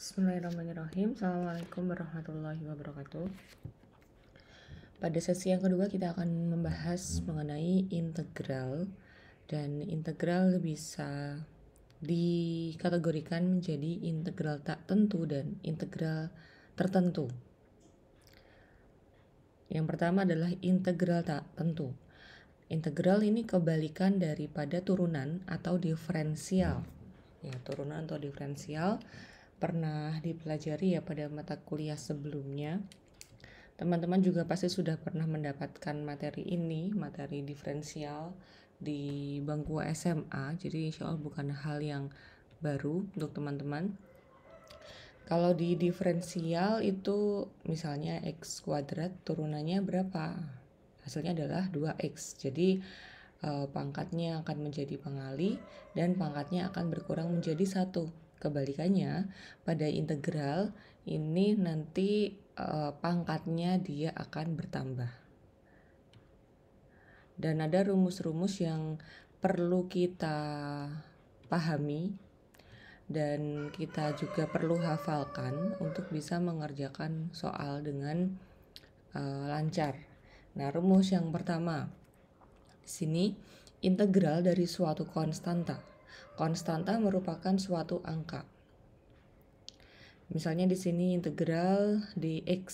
Bismillahirrahmanirrahim. Assalamualaikum warahmatullahi wabarakatuh. Pada sesi yang kedua kita akan membahas mengenai integral. Dan integral bisa dikategorikan menjadi integral tak tentu dan integral tertentu. Yang pertama adalah integral tak tentu. Integral ini kebalikan daripada turunan atau diferensial. Ya, turunan atau diferensial pernah dipelajari ya pada mata kuliah sebelumnya. Teman-teman juga pasti sudah pernah mendapatkan materi ini, materi diferensial di bangku SMA. Jadi insya Allah bukan hal yang baru untuk teman-teman. Kalau di diferensial itu misalnya x kuadrat turunannya berapa? Hasilnya adalah 2x. Jadi pangkatnya akan menjadi pengali dan pangkatnya akan berkurang menjadi 1. Kebalikannya, pada integral ini nanti pangkatnya dia akan bertambah. Dan ada rumus-rumus yang perlu kita pahami dan kita juga perlu hafalkan untuk bisa mengerjakan soal dengan lancar. Nah, rumus yang pertama di sini integral dari suatu konstanta. Konstanta merupakan suatu angka. Misalnya di sini integral dx.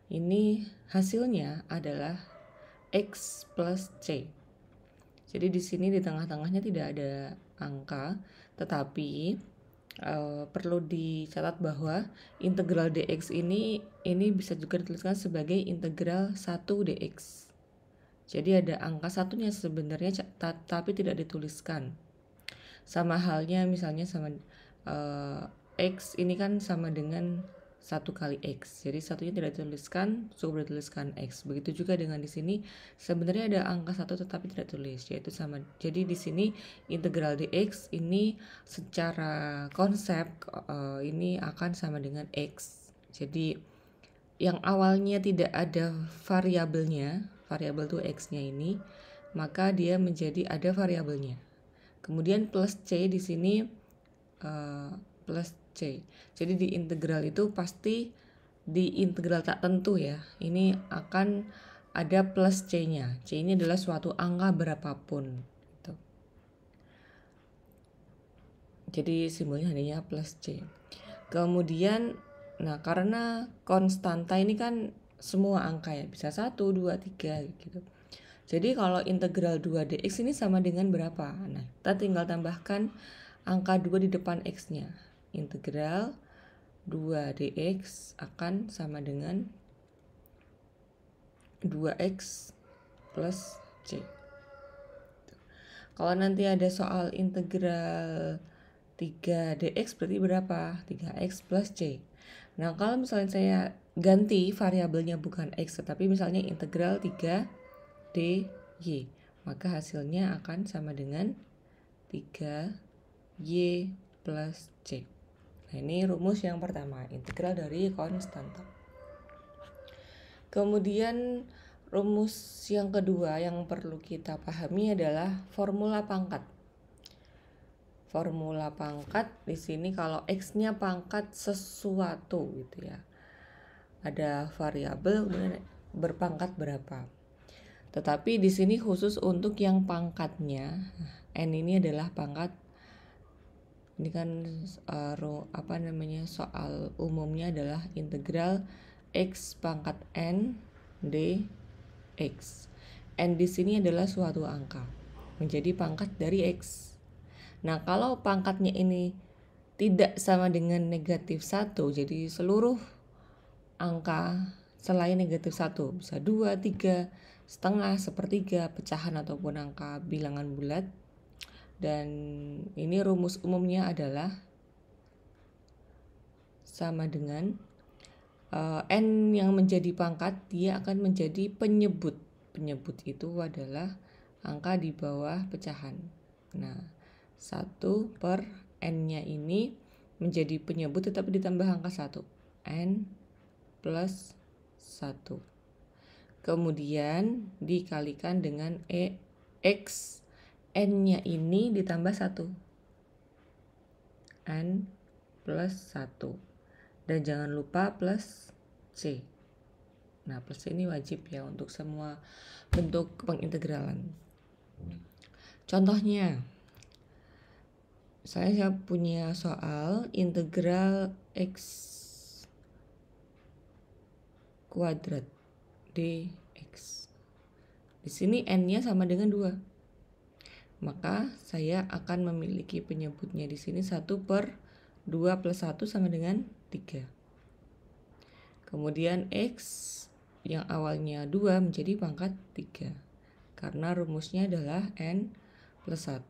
Ini hasilnya adalah x plus c. Jadi di sini di tengah-tengahnya tidak ada angka, tetapi perlu dicatat bahwa integral dx ini bisa juga dituliskan sebagai integral 1 dx. Jadi ada angka satunya sebenarnya tapi tidak dituliskan. Sama halnya misalnya sama x ini kan sama dengan 1 kali x. Jadi satunya tidak dituliskan, cukup dituliskan x. Begitu juga dengan di sini sebenarnya ada angka 1 tetapi tidak tulis, yaitu sama. Jadi di sini integral dx ini secara konsep ini akan sama dengan x. Jadi yang awalnya tidak ada variabelnya, variabel tuh x-nya ini, maka dia menjadi ada variabelnya. Kemudian plus c di sini plus c. Jadi di integral itu pasti di integral tak tentu ya. Ini akan ada plus c-nya. C ini adalah suatu angka berapapun. Gitu. Jadi simbolnya hanya plus c. Kemudian, nah karena konstanta ini kan semua angka ya, bisa 1, 2, 3 gitu. Jadi kalau integral 2 dx ini sama dengan berapa? Nah, kita tinggal tambahkan angka 2 di depan x-nya. Integral 2 dx akan sama dengan 2x plus c. Kalau nanti ada soal integral 3 dx berarti berapa? 3x plus c. Nah, kalau misalnya saya ganti variabelnya bukan x, tetapi misalnya integral 3 dy, maka hasilnya akan sama dengan 3y plus c. Nah, ini rumus yang pertama, integral dari konstanta. Kemudian rumus yang kedua yang perlu kita pahami adalah formula pangkat. Formula pangkat di sini kalau x-nya pangkat sesuatu gitu ya. Ada variabel kemudian berpangkat berapa. Tetapi di sini khusus untuk yang pangkatnya, n ini adalah pangkat. Ini kan soal umumnya adalah integral x pangkat n dx. N di sini adalah suatu angka, menjadi pangkat dari x. Nah, kalau pangkatnya ini tidak sama dengan negatif 1, jadi seluruh angka selain negatif 1, bisa 2, 3, setengah, sepertiga, pecahan ataupun angka bilangan bulat. Dan ini rumus umumnya adalah sama dengan n yang menjadi pangkat, dia akan menjadi penyebut. Penyebut itu adalah angka di bawah pecahan. Nah, 1 per n-nya ini menjadi penyebut tetapi ditambah angka 1. N plus 1. Kemudian dikalikan dengan x, n-nya ini ditambah 1. N plus 1. Dan jangan lupa plus C. Nah, plus C ini wajib ya untuk semua bentuk pengintegralan. Contohnya, saya punya soal integral x kuadrat dx. Di sini n-nya sama dengan 2. Maka saya akan memiliki penyebutnya di sini 1/2 plus 1 sama dengan 3. Kemudian x yang awalnya 2 menjadi pangkat 3. Karena rumusnya adalah n plus 1.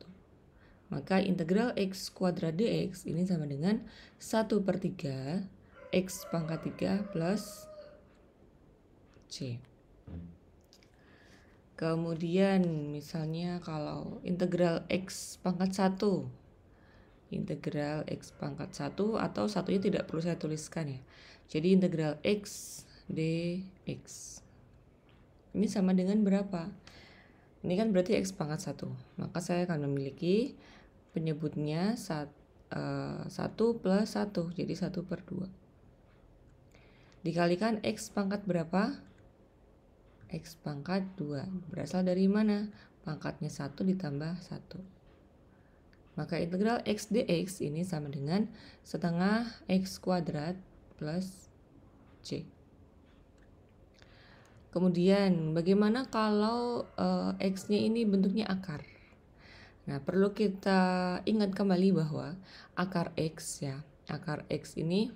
Maka integral x kuadrat dx ini sama dengan 1/3 x pangkat 3 plus c. Kemudian misalnya kalau integral x pangkat 1. Integral x pangkat 1 atau satunya tidak perlu saya tuliskan ya. Jadi integral x dx. Ini sama dengan berapa? Ini kan berarti x pangkat 1. Maka saya akan memiliki penyebutnya 1 plus 1. Jadi 1/2. Dikalikan x pangkat berapa? X pangkat 2. Berasal dari mana? Pangkatnya 1 ditambah 1. Maka integral x dx ini sama dengan setengah x kuadrat plus c. Kemudian bagaimana kalau x-nya ini bentuknya akar? Nah, perlu kita ingat kembali bahwa akar x ya, akar x ini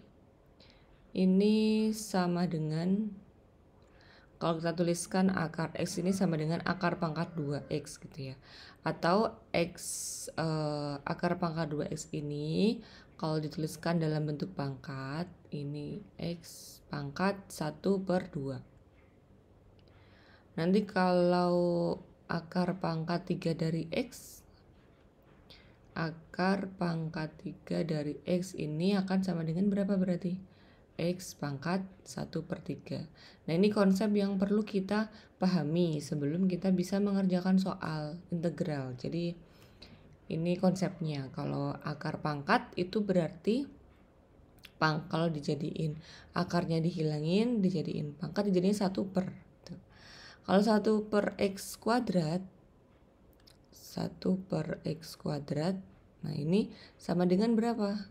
sama dengan, kalau kita tuliskan akar x ini sama dengan akar pangkat 2x gitu ya. Atau akar pangkat 2x ini kalau dituliskan dalam bentuk pangkat, ini x pangkat 1/2. Nanti kalau akar pangkat 3 dari x, akar pangkat 3 dari x ini akan sama dengan berapa berarti? X pangkat 1/3. Nah, ini konsep yang perlu kita pahami sebelum kita bisa mengerjakan soal integral. Jadi ini konsepnya. Kalau akar pangkat itu berarti kalau dijadiin akarnya dihilangin, dijadiin pangkat, dijadiin 1/. Kalau 1/x kuadrat, 1/x kuadrat, nah ini sama dengan berapa?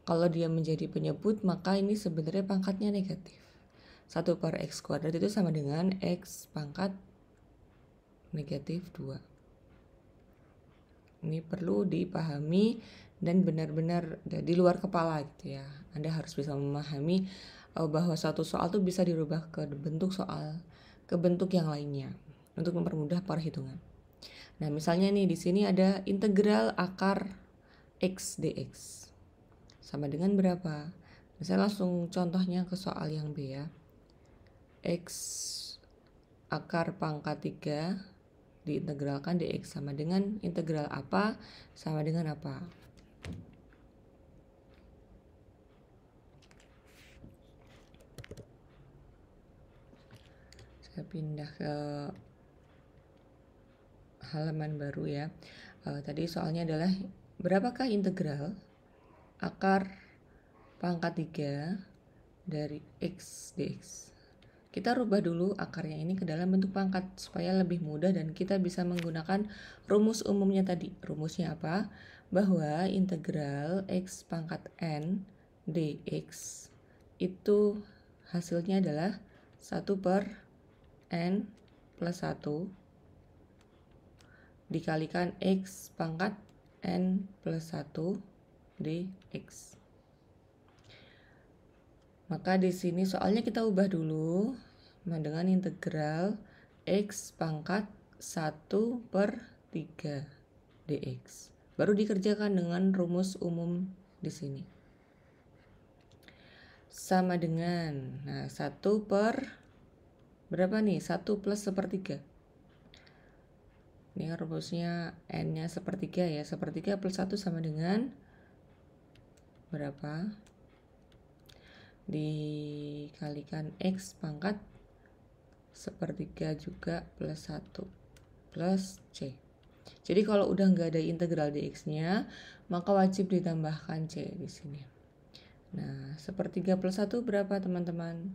Kalau dia menjadi penyebut, maka ini sebenarnya pangkatnya negatif. 1/x kuadrat itu sama dengan x pangkat negatif 2. Ini perlu dipahami dan benar-benar di luar kepala gitu ya. Anda harus bisa memahami bahwa satu soal itu bisa dirubah ke bentuk yang lainnya untuk mempermudah perhitungan. Nah, misalnya nih di sini ada integral akar x dx. Sama dengan berapa? Nah, saya langsung contohnya ke soal yang B ya. X akar pangkat 3 diintegralkan dx sama dengan integral apa? Sama dengan apa? Saya pindah ke halaman baru ya. Tadi soalnya adalah berapakah integral akar pangkat 3 dari x dx. Kita rubah dulu akarnya ini ke dalam bentuk pangkat supaya lebih mudah dan kita bisa menggunakan rumus umumnya tadi. Rumusnya apa? Bahwa integral x pangkat n dx itu hasilnya adalah 1/n plus 1 dikalikan x pangkat n plus 1 dx. Maka di sini soalnya kita ubah dulu dengan integral x pangkat 1/3 dx. Baru dikerjakan dengan rumus umum di sini. Sama dengan, nah 1 per berapa nih? 1 plus 1/3. Ini rumusnya n-nya 1/3 ya. 1/3 plus 1 sama dengan berapa? Dikalikan x pangkat 1/3 juga plus 1 plus c. Jadi kalau udah nggak ada integral dx-nya, maka wajib ditambahkan c di sini. Nah, sepertiga plus 1 berapa teman-teman?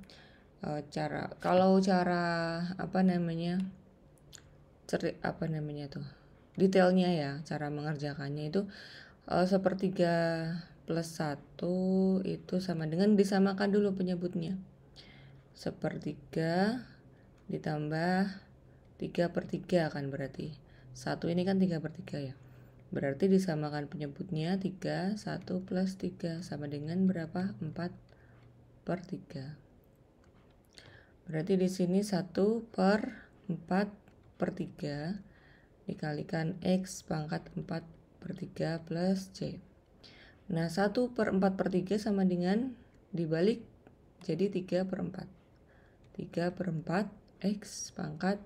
Kalau cara detailnya ya, cara mengerjakannya itu sepertiga plus 1 itu sama dengan disamakan dulu penyebutnya. Sepertiga ditambah 3/3 kan berarti. 1 ini kan 3/3 ya. Berarti disamakan penyebutnya 3, 1 plus 3 sama dengan berapa? 4/3. Berarti di sini 1/4/3 dikalikan X pangkat 4/3 plus C. Nah, 1/4/3 sama dengan dibalik jadi 3/4. 3/4 X pangkat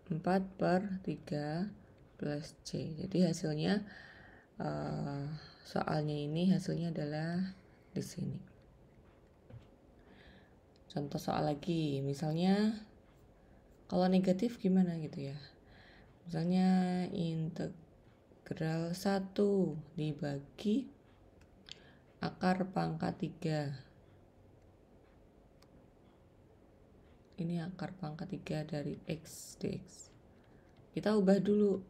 4/3 plus C. Jadi hasilnya soalnya ini hasilnya adalah di sini. Contoh soal lagi, misalnya kalau negatif gimana gitu ya. Misalnya integral 1 dibagi akar pangkat 3. Ini akar pangkat 3 dari X dx. Kita ubah dulu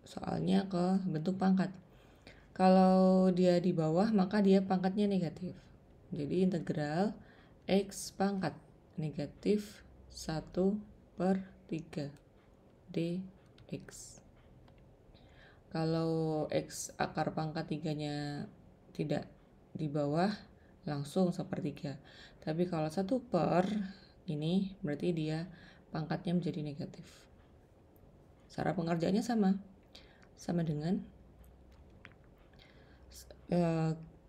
soalnya ke bentuk pangkat. Kalau dia di bawah maka dia pangkatnya negatif. Jadi integral X pangkat negatif 1/3 dx. Kalau X akar pangkat 3-nya tidak di bawah, langsung 1/3. Tapi kalau 1/, ini berarti dia pangkatnya menjadi negatif. Cara pengerjaannya sama dengan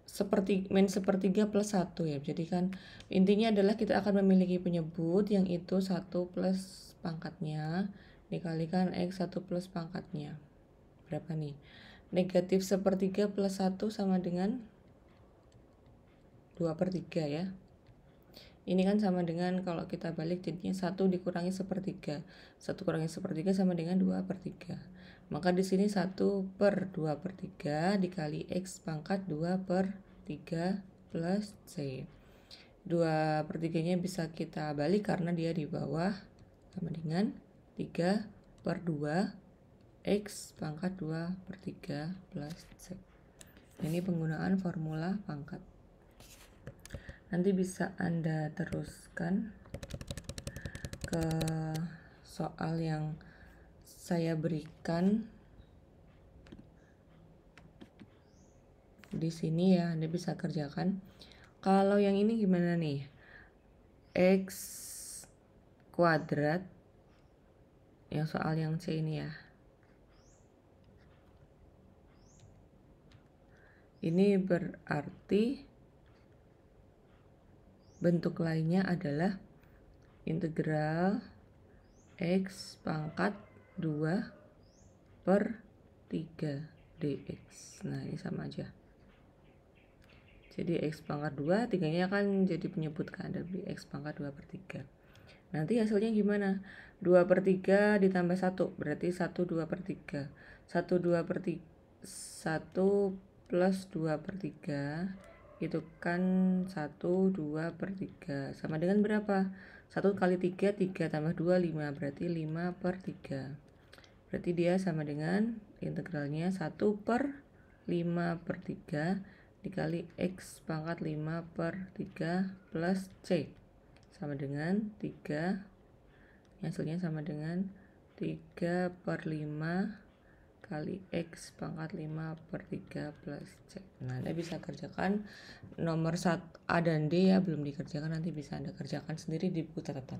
sepertiga plus 1 ya. Jadi kan intinya adalah kita akan memiliki penyebut yang itu 1 plus pangkatnya dikalikan X 1 plus pangkatnya. Berapa nih? Negatif sepertiga plus 1 sama dengan 2/3 ya. Ini kan sama dengan kalau kita balik jadinya 1 dikurangi sepertiga. 1 kurangi sepertiga sama dengan 2/3. Maka di sini 1/2/3 dikali X pangkat 2/3 plus C. 2/3-nya bisa kita balik karena dia di bawah, sama dengan 3/2 X pangkat 2/3 plus C. Ini penggunaan formula pangkat. Nanti bisa Anda teruskan ke soal yang saya berikan di sini ya, Anda bisa kerjakan. Kalau yang ini gimana nih? X kuadrat, yang soal yang C ini ya. Ini berarti bentuk lainnya adalah integral X pangkat 2/3 dx. Nah, ini sama aja. Jadi X pangkat 2, 3-nya kan jadi penyebut kan, ada di X pangkat 2/3. Nanti hasilnya gimana? 2/3 ditambah 1, berarti 1 2/3. 1 plus 2/3 itu kan 1 2/3 sama dengan berapa? 1 kali 3, 3 tambah 2, 5, berarti 5/3. Berarti dia sama dengan integralnya 1/5/3 dikali X pangkat 5/3 plus C sama dengan 3. Hasilnya sama dengan 3/5 kali X pangkat 5/3 plus C. Nah, Anda bisa kerjakan nomor 1 A dan D ya, belum dikerjakan, nanti bisa Anda kerjakan sendiri di buku catatan.